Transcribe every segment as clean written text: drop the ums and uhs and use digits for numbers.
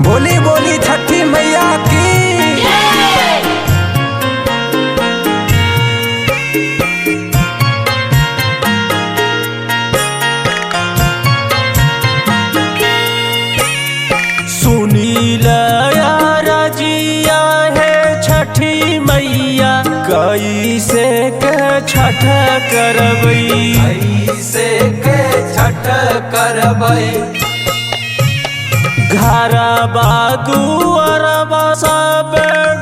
बोली बोली छठी मैया की। सुनीला रजिया है छठी मैया कैसे के छठ करबई, कैसे के छठ करबई। घरबा दुआरबा सब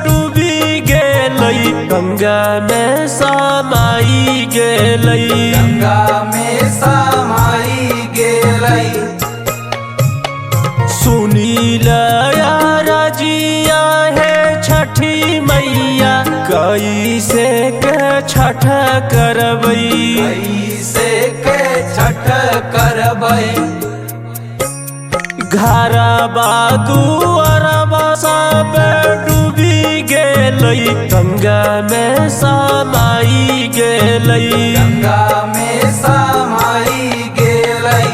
डूबी गेलई, गंगा में समाई गेलई, गंगा में समाई गेलई। सुनीला रजिया है छठी मैया कैसे के छठ करबई, कैसे के छठ करबई। घरबा दुआरबा सब डूबी गेलई, गंगा में समाई गेलई, गंगा में समाई गेलई।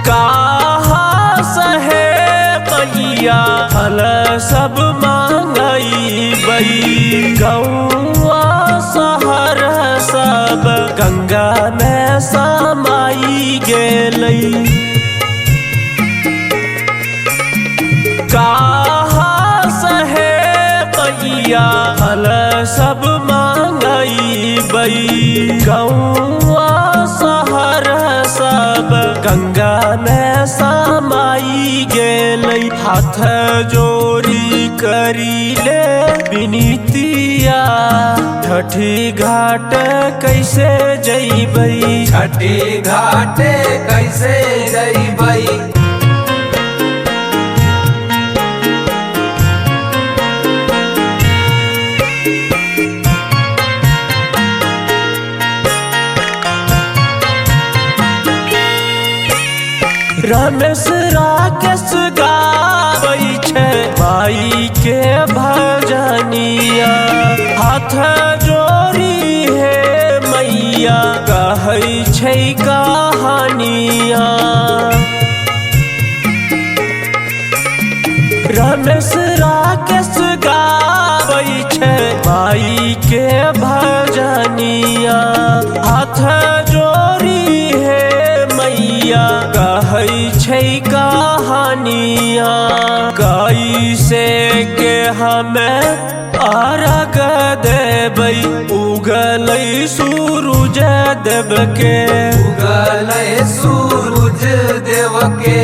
कहाँ सहे मैया फल सब मांगई बई, गौआ शहर सब गंगा में समाई गेलई। कहाँ सहे मैया फल सब मांगई बई, गौआ शहर सब गंगा में समाई गेलई। हाथ जोड़ी करी ले विनीतिया, छठी घाट कैसे जइबई, छठी घाटे कैसे जइबई। रमेश राकेश गाबै छै माई के भजनिया, हाथ जोड़ी हे मैया कहै छै कहानिया। रमेश राकेश गाबै छै माई के भजनिया, हाथ जोड़ी हे मैया कहै छै कहानिया। कैसे के हमें अर्घ देबै, उगलै सूरज देव के, उगलै सूरज देव के।